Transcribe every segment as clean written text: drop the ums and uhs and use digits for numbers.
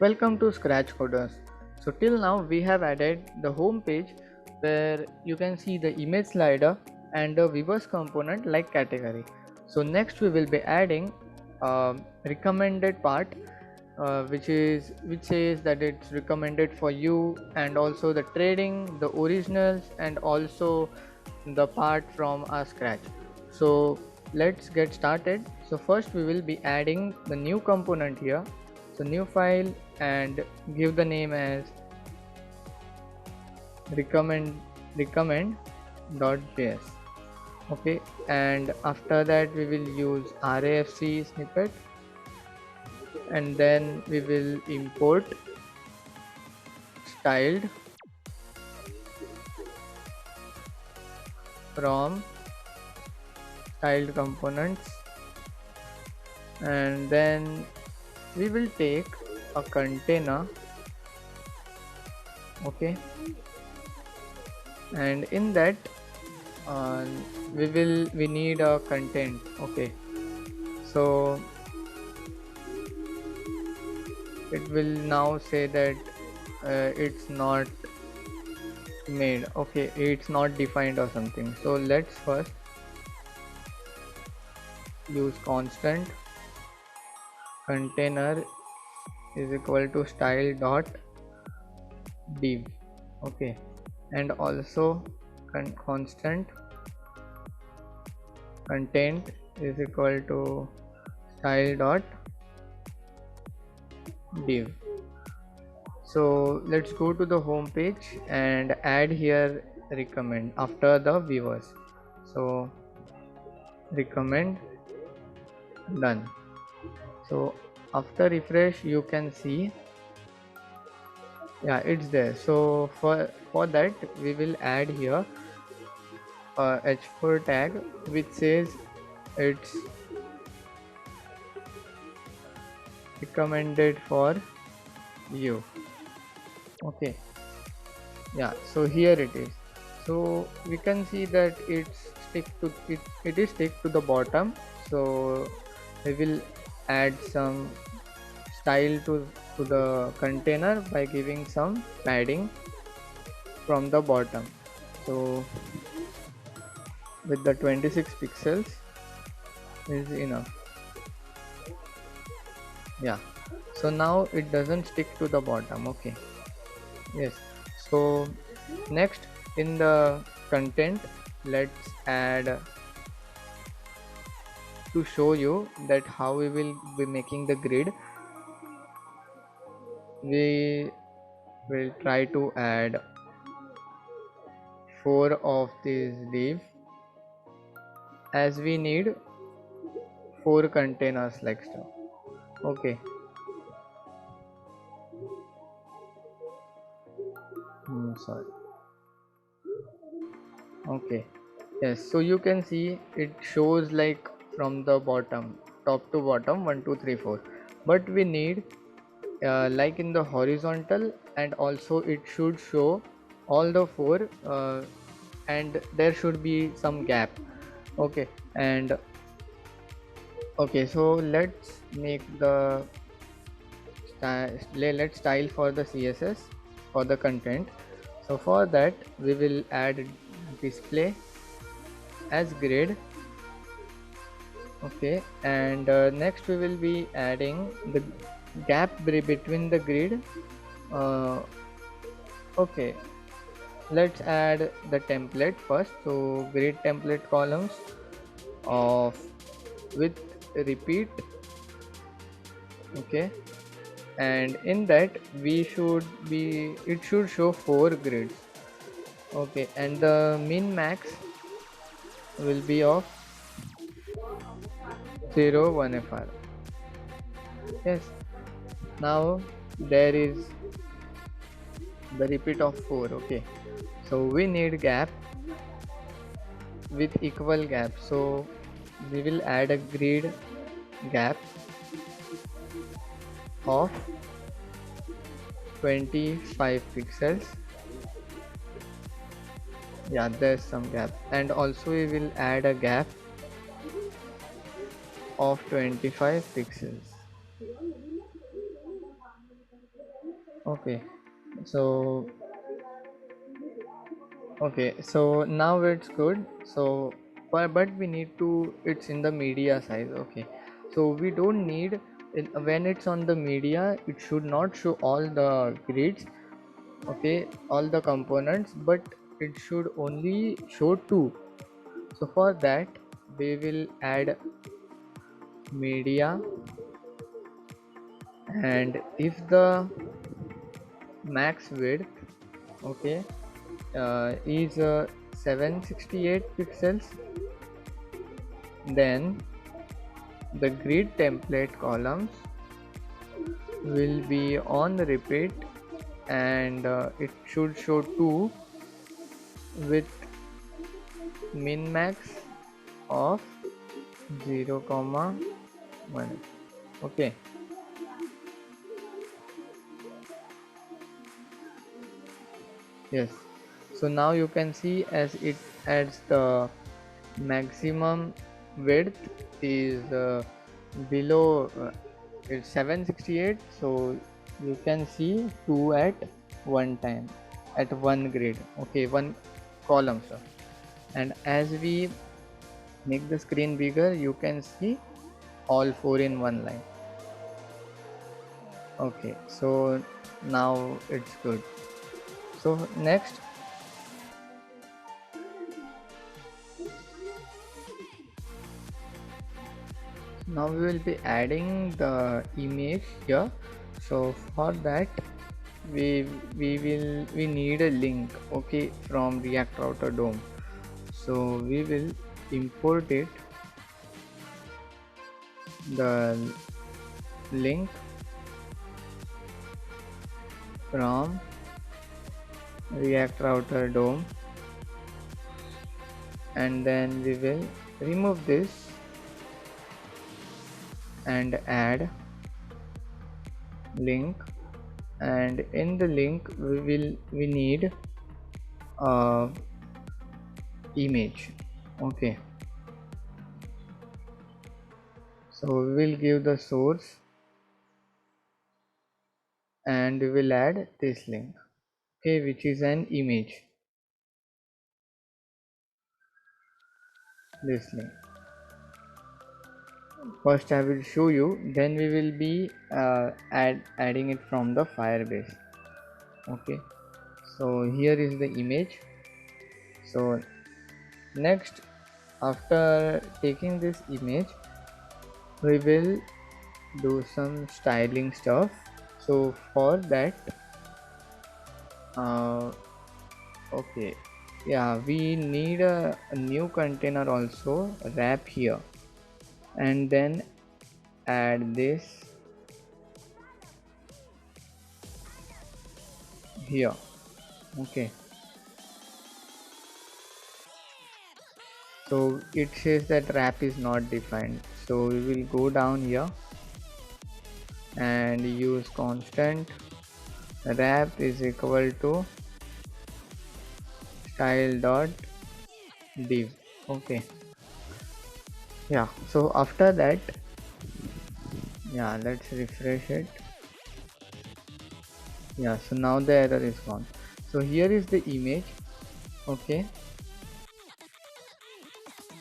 Welcome to Scratch Coders. So till now we have added the home page where you can see the image slider and the viewers component like category. So next we will be adding recommended part which says that it's recommended for you, and also the trading, the originals, and also the part from our scratch. So let's get started. So first we will be adding the new component here. So new file and give the name as recommend.js. Okay, and after that we will use rafc snippet, and then we will import styled from styled components, and then we will take a container. Okay, and in that uh, we need a content. Okay, so it will now say that it's not made. Okay, it's not defined or something. So let's first use constant container is equal to style dot div. Okay, and also constant content is equal to style dot div. So let's go to the home page and add here recommend after the viewers. So recommend, done. So after refresh you can see, yeah, it's there. So for that we will add here a h4 tag which says it's recommended for you. Okay, yeah, so here it is. So we can see that it is stick to the bottom. So we will add some style to the container by giving some padding from the bottom. So with the 26 pixels is enough. Yeah, so now it doesn't stick to the bottom. Okay, yes. So next in the content, let's add, to show you that how we will be making the grid, we will try to add 4 of these leaf, as we need 4 containers like stuff. Okay, sorry. Okay, yes, so you can see it shows like from the bottom, top to bottom, 1 2 3 4, but we need like in the horizontal, and also it should show all the 4, and there should be some gap. Okay, and okay, so let's make the let's style for the css for the content. So for that we will add display as grid. Okay, and next we will be adding the gap between the grid. uh, okay, let's add the template first. So grid template columns of with repeat. Okay, and in that it should show 4 grids. Okay, and the min max will be of 0 1 fr. Yes, now there is the repeat of 4. Okay, so we need gap with equal gap. So we will add a grid gap of 25 pixels. Yeah, there's some gap, and also we will add a gap of 25 pixels. Okay, so okay, so now it's good. So but we need to, it's in the media size. Okay, so we don't need when it's on the media, it should not show all the grids, okay, all the components, but it should only show two. So for that we will add media, and if the max width, okay, is 768 pixels, then the grid template columns will be on repeat, and it should show 2 with min max of 0 comma 1. Okay, yes, so now you can see as it adds the maximum width is below it's 768, so you can see 2 at one time at one grid, okay, one column, sir. And as we make the screen bigger, you can see all 4 in one line. Okay, so now it's good. So next, now we will be adding the image here. So for that we need a link, okay, from React Router DOM. So we will import it, the link from React Router DOM, and then we will remove this and add link, and in the link we need a image, okay. So we will give the source, and we will add this link, okay, which is an image, this link. First I will show you, then we will be adding it from the Firebase. Okay, so here is the image. So next, after taking this image, we will do some styling stuff. So for that, uh, okay, yeah, we need a new container also, wrap here, and then add this here, okay. So it says that wrap is not defined, so we will go down here and use constant wrap is equal to style dot div, okay. Yeah, so after that, yeah, let's refresh it. Yeah, so now the error is gone. So here is the image, okay.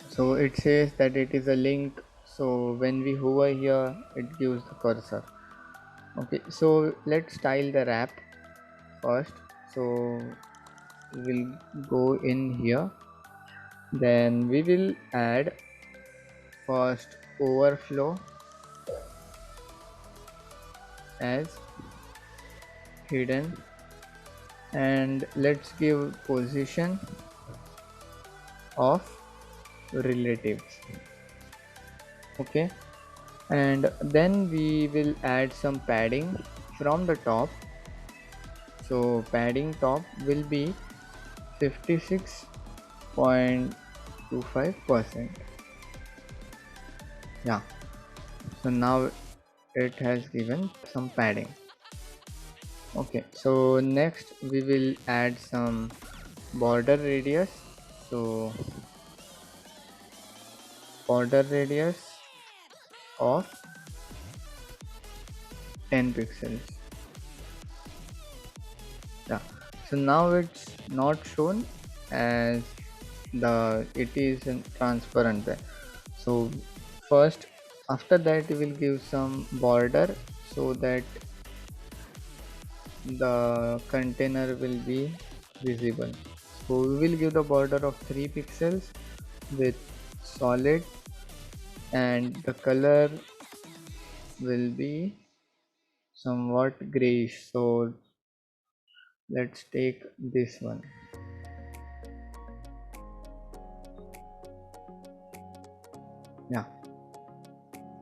So it says that it is a link, so when we hover here it gives the cursor, okay. So let's style the wrap first. So we'll go in here, then we will add first overflow as hidden, and let's give position of relatives, okay. And then we will add some padding from the top. So padding top will be 56.25%. Yeah, so now it has given some padding, okay. So next we will add some border radius. So border radius of 10 pixels, So now it's not shown as it is transparent there. So first, after that we will give some border so that the container will be visible. So we will give the border of 3 pixels with solid, and the color will be somewhat grayish. So let's take this one. Yeah,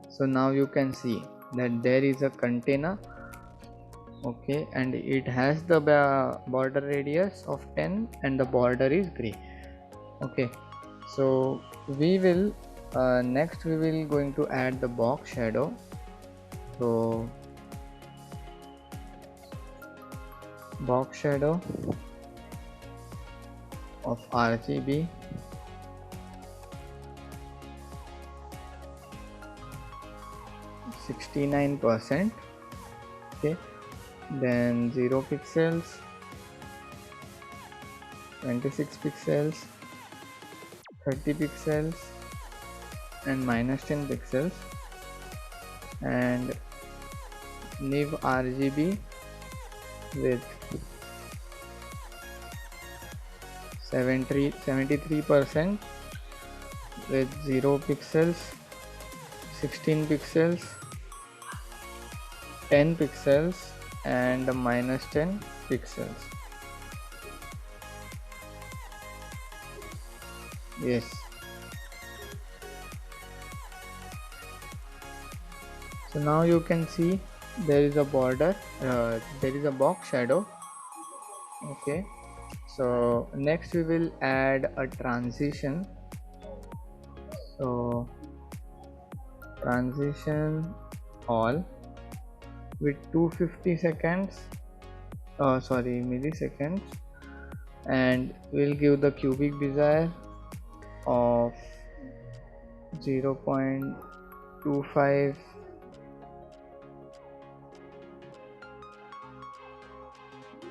so now you can see that there is a container. Okay, and it has the border radius of 10 and the border is gray. Okay, so we will next we will going to add the box shadow. So box shadow of RGB 69%. Okay, then 0 pixels, 26 pixels, 30 pixels, and minus 10 pixels, and NIV RGB with 73% with 0 pixels, 16 pixels, 10 pixels, and minus 10 pixels. Yes, so now you can see there is a border, there is a box shadow. Okay, so next we will add a transition. So transition all with 250 seconds, milliseconds, and we'll give the cubic bezier of 0.25,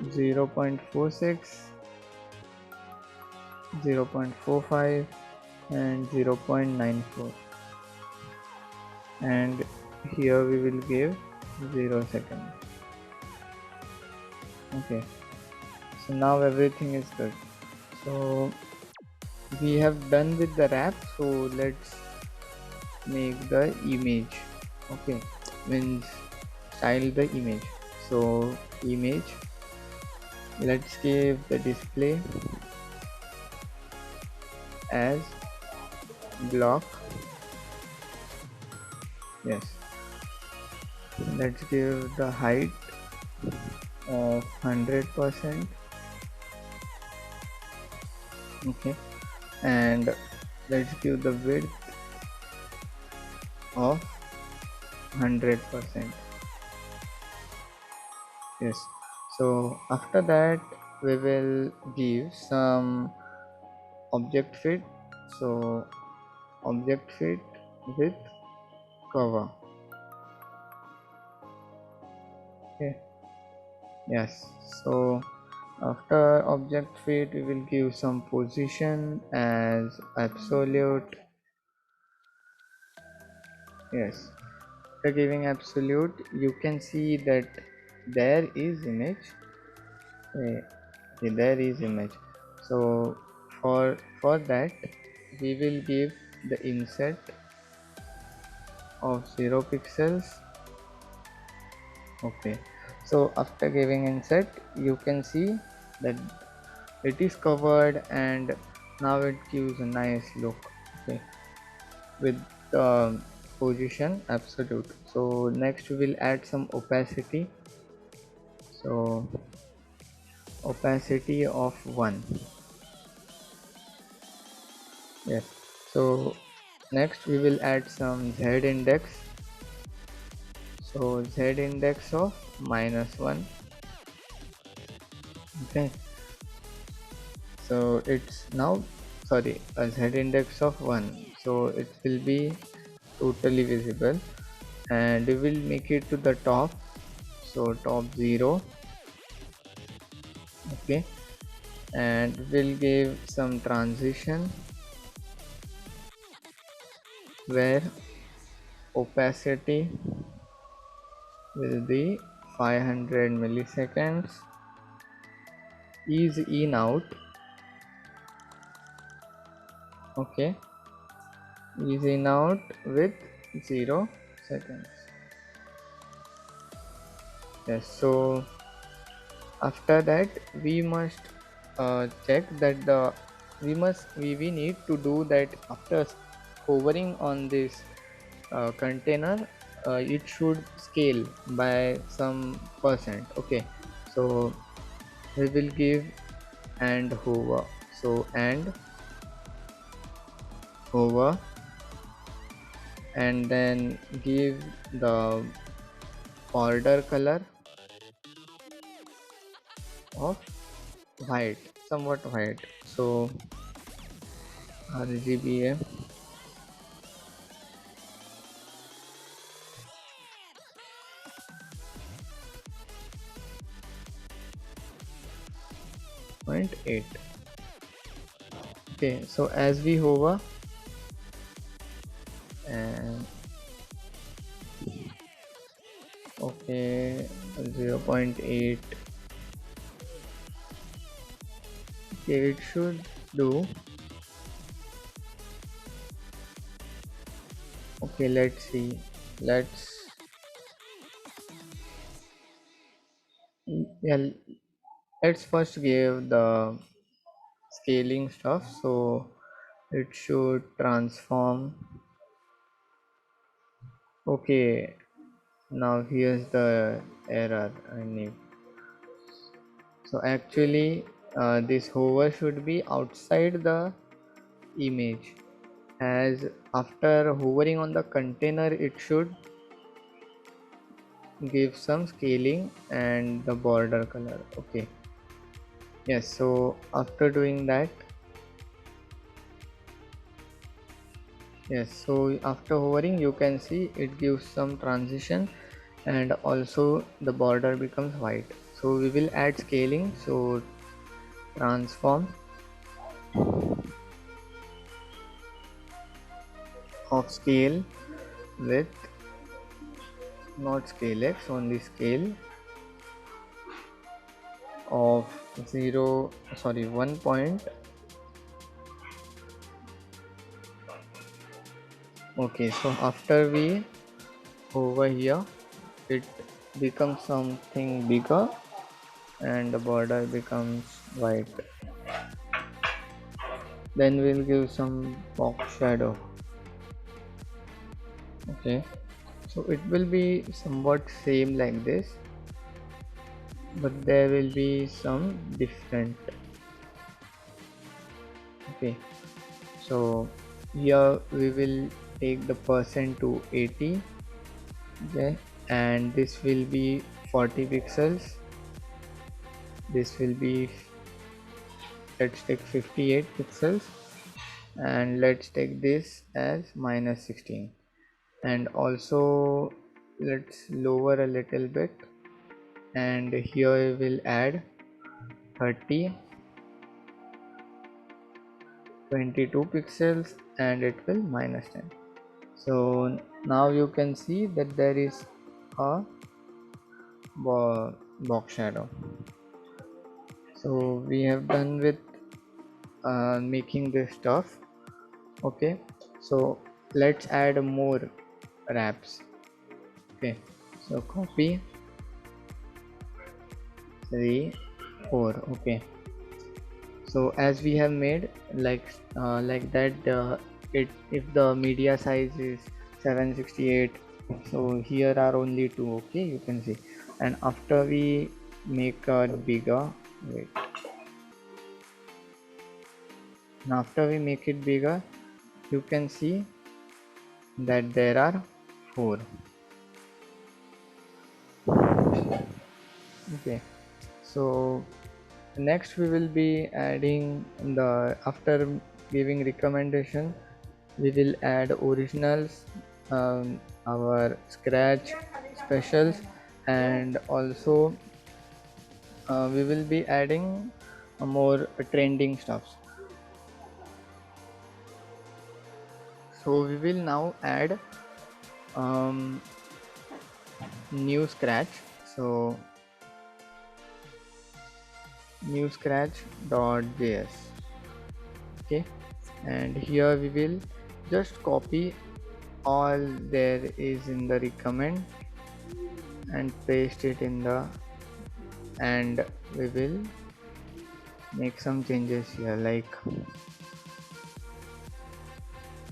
0.46, 0.45, and 0.94, and here we will give 0 seconds. Okay, so now everything is good. So we have done with the wrap, so let's make the image. Okay, means style the image. So image, let's give the display as block. Yes, let's give the height of 100%. Okay, and let's give the width of 100%. Yes, so after that we will give some object fit. So object fit with cover. Okay, yes, so after object fit we will give some position as absolute. Yes, after giving absolute you can see that there is image. Okay, there is image. So for that we will give the inset of 0 pixels. Okay, so after giving inset you can see that it is covered and now it gives a nice look. Okay, with the position absolute. So next we will add some opacity. So opacity of 1. Yes, so next we will add some z index. So z index of -1. Okay, so it's now, sorry, a z index of 1, so it will be totally visible, and we will make it to the top. So top 0, Okay, and we'll give some transition where opacity will be 500 milliseconds, ease in out. Okay, ease in out with 0 seconds. Yes, so after that we must check that we need to do that after hovering on this container. It should scale by some percent. Okay, so we will give and hover. So and hover, and then give the border color of white, somewhat white. So RGBA 0.8. Okay, so as we hover, and okay, 0.8. Okay, it should do. Okay, let's see. Let's yeah, let's first give the scaling stuff. So it should transform. Okay, now here's the error I need. So actually, this hover should be outside the image, as after hovering on the container it should give some scaling and the border color. Okay, yes, so after doing that, yes, so after hovering you can see it gives some transition and also the border becomes white. So we will add scaling. So transform of scale with not scale x, only scale of 1 point. Okay, so after we over here it becomes something bigger and the border becomes white. Then we'll give some box shadow. Okay, so it will be somewhat same like this, but there will be some different. Okay, so here we will take the percent to 80. Okay, and this will be 40 pixels. This will be, let's take 58 pixels, and let's take this as minus 16. And also let's lower a little bit, and here we will add 30, 22 pixels, and it will minus 10. So now you can see that there is a box shadow. So we have done with making this stuff. Okay, so let's add more wraps. Okay, so copy 3 4. Okay, so as we have made like that, it if the media size is 768, so here are only two. Okay, you can see. And after we make it bigger, wait, and after we make it bigger, you can see that there are 4. Okay, so next we will be adding the, after giving recommendation, we will add originals, our scratch specials, and also we will be adding more trending stuffs. So we will now add um, new scratch. So new scratch.js. Okay, and here we will just copy all there is in the recommend and paste it in the, and we will make some changes here like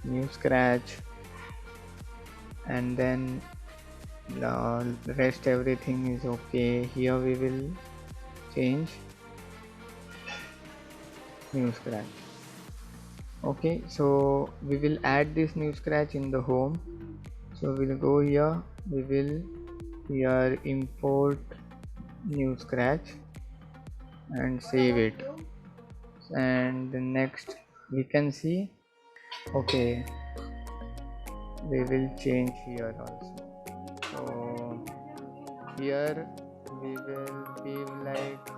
new scratch, and then the rest everything is okay. Here we will change new scratch. Okay, so we will add this new scratch in the home. So we'll go here, we will here import new scratch and save it, and next we can see, okay, we will change here also. So here we will give like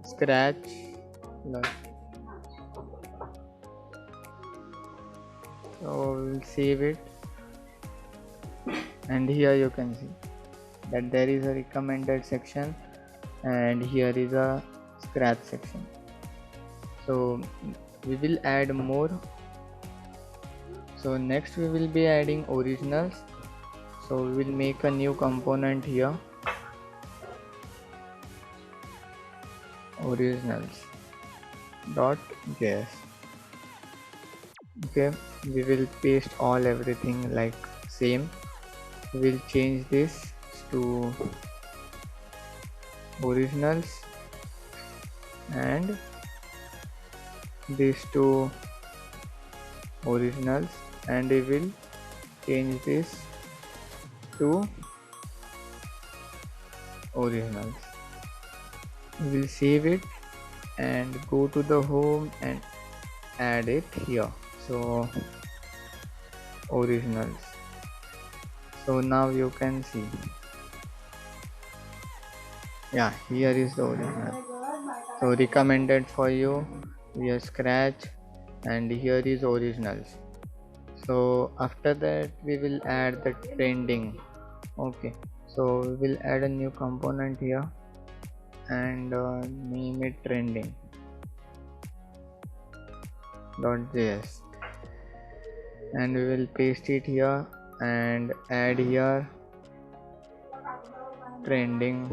scratch plus. So we'll save it, and here you can see that there is a recommended section and here is a scratch section. So we will add more. So next we will be adding originals. So we will make a new component here, originals.js. Okay, we will paste all everything like same. We will change this to originals and this to originals, and we will change this to originals. We will save it and go to the home and add it here. So originals. So now you can see, yeah, here is the original. So recommended for you, here scratch, and here is originals. So after that we will add the trending. Okay, so we will add a new component here and name it trending.js, and we will paste it here and add here trending,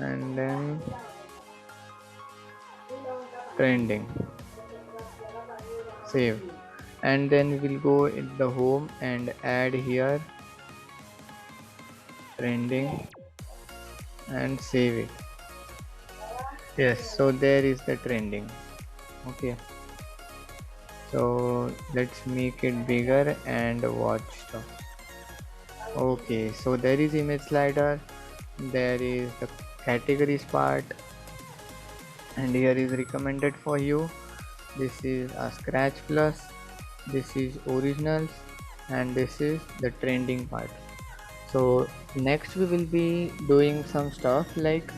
and then trending, save, and then we will go in the home and add here trending and save it. Yes, so there is the trending. Okay, so let's make it bigger and watch stuff. Okay, so there is image slider, there is the categories part, and here is recommended for you. This is a scratch plus, this is originals, and this is the trending part. So next we will be doing some stuff like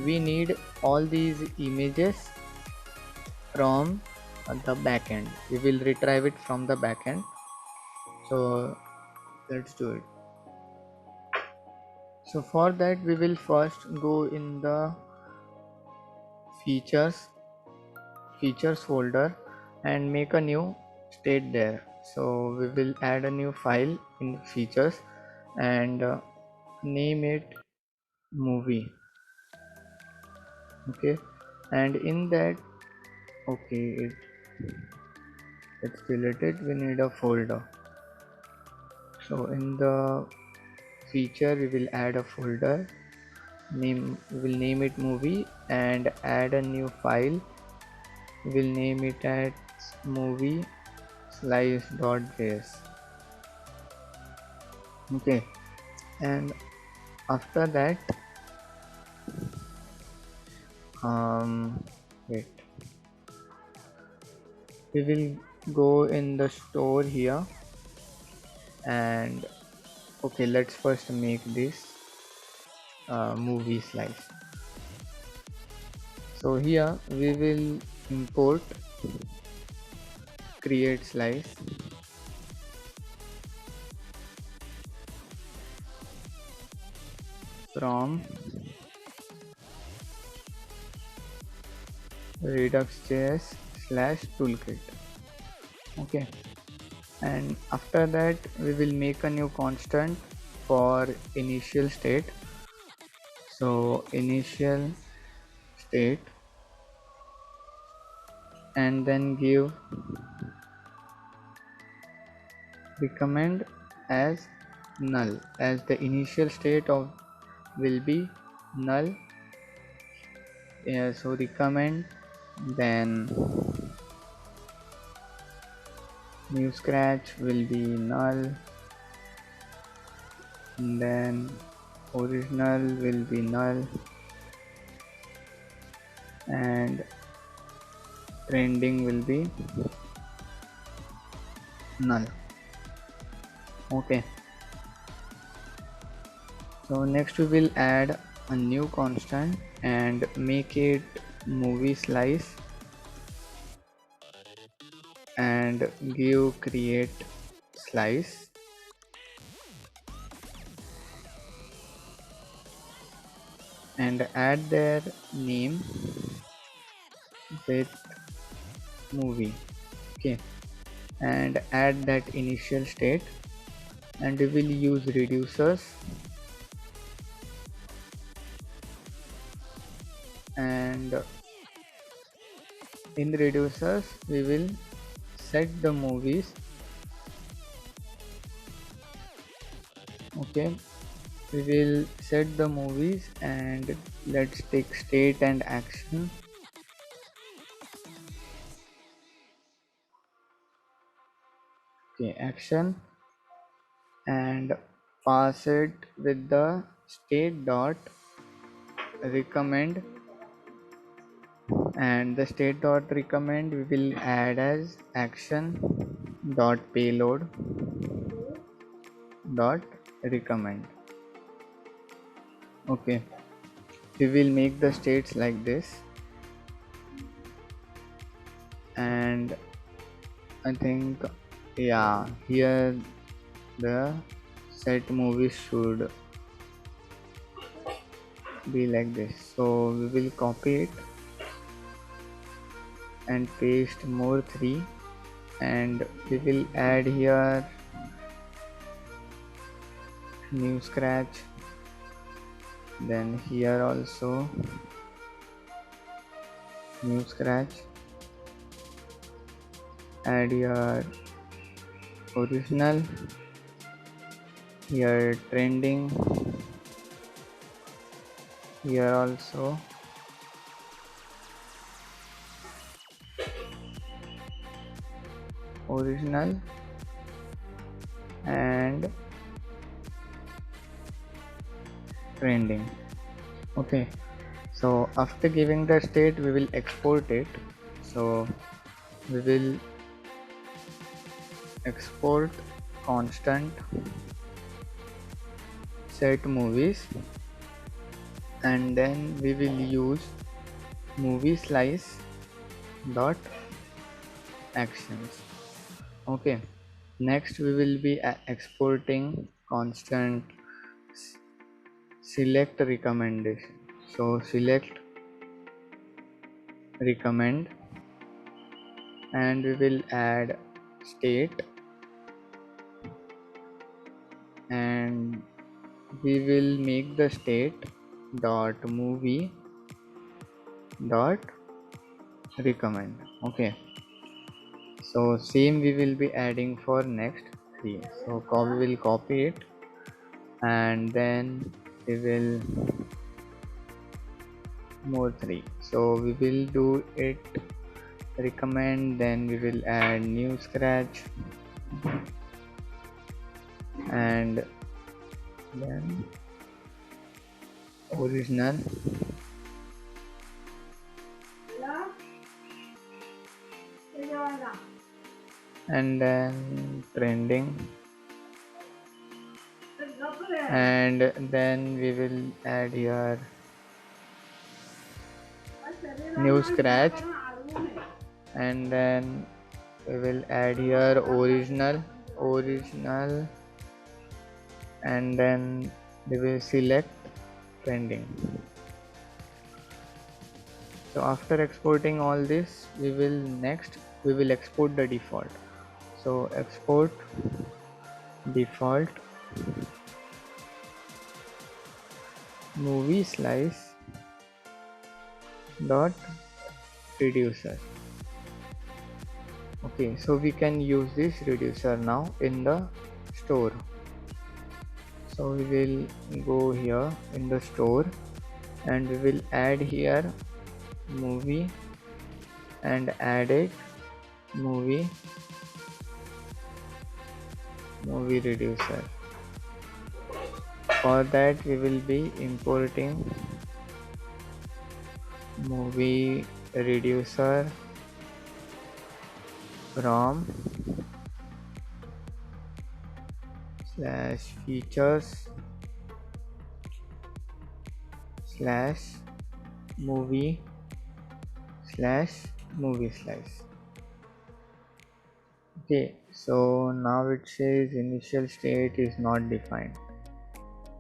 we need all these images from the backend. We will retrieve it from the backend. So let's do it. So for that we will first go in the features folder and make a new state there. So we will add a new file in features and name it movie. Okay, and in that, okay, it's deleted, we need a folder. So in the feature we will add a folder, we will name it movie, and add a new file. We will name it as movie slice.js. Okay, and after that wait, we will go in the store here, and okay, let's first make this movie slice. So here we will import create slice from redux.js/toolkit. Okay, and after that we will make a new constant for initial state. So initial state, and then give recommend as null, as the initial state of will be null. Yeah, so recommend, then new scratch will be null, and then original will be null, and trending will be null. Okay, so next we will add a new constant and make it movie slice, and give create slice, and add their name with movie. Okay, and add that initial state, and we will use reducers, and in reducers we will set the movies. Okay, we will set the movies, and let's take state and action. Okay, action, and pass it with the state dot recommend, and the state dot recommend we will add as action dot payload dot recommend. Okay, we will make the states like this, and I think, yeah, here the set movies should be like this. So we will copy it and paste more 3, and we will add here new scratch, then here also new scratch, add your original, here trending, here also original, and trending. Okay, so after giving the state we will export it. So we will export constant set movies, and then we will use movie slice dot actions. Okay, next we will be exporting constant select recommendation. So select recommend, and we will add state, and we will make the state dot movie dot recommend. Okay, so same we will be adding for next 3. So we will copy it, and then we will more 3. So we will do it recommend, then we will add new scratch, and then original, and then trending, and then we will add here new scratch, and then we will add here original, and then we will select trending. So after exporting all this, we will export the default. So export default movie slice dot reducer. Okay, so we can use this reducer now in the store. So we will go here in the store, and we will add here movie, and add it movie reducer. For that we will be importing movie reducer from /features /movie /movie slice. Okay, so now it says initial state is not defined.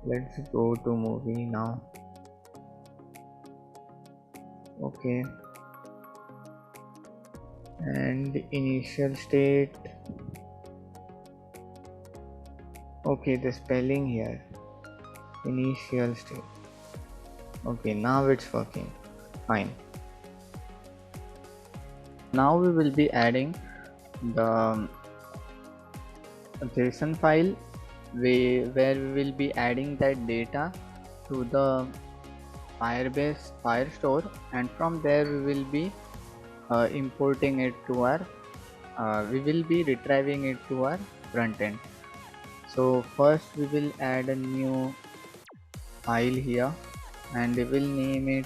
Let's go to movie now. Okay, and initial state. Okay, the spelling here, initial state. Okay, now it's working fine. Now we will be adding the JSON file where we will be adding that data to the Firebase Firestore, and from there we will be importing it to our we will be retrieving it to our front end. So first we will add a new file here, and we will name it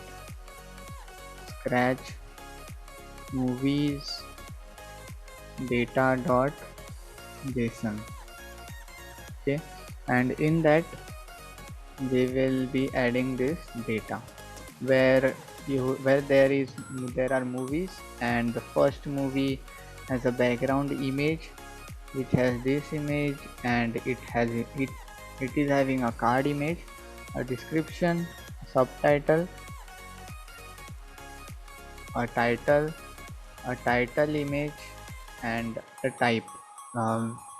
scratch movies data.json. Okay, and in that we will be adding this data where there are movies, and the first movie has a background image which has this image, and it is having a card image, a description, subtitle, a title image, and a type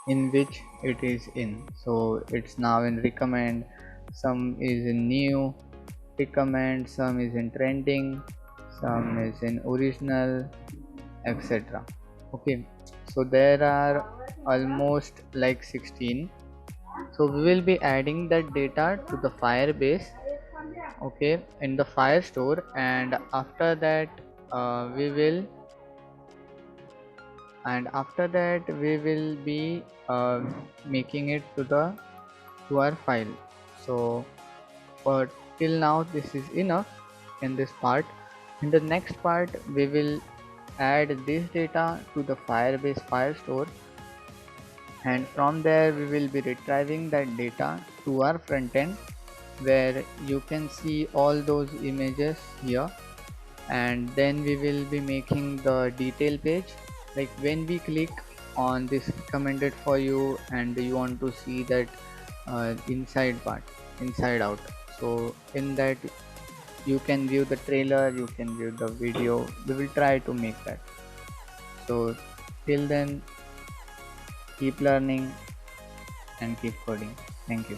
in which it is in. So it's now in recommend, some is in new recommend, some is in trending, some is in original, etc. Okay, so there are almost like 16. So we will be adding that data to the Firebase, okay, in the Firestore, and after that we will be making it to our file. So for till now this is enough in this part. In the next part we will add this data to the Firebase Firestore, and from there we will be retrieving that data to our front end, where you can see all those images here, and then we will be making the detail page. Like when we click on this recommended for you, and you want to see that inside out, so in that you can view the trailer, you can view the video. We will try to make that. So till then, keep learning and keep coding. Thank you.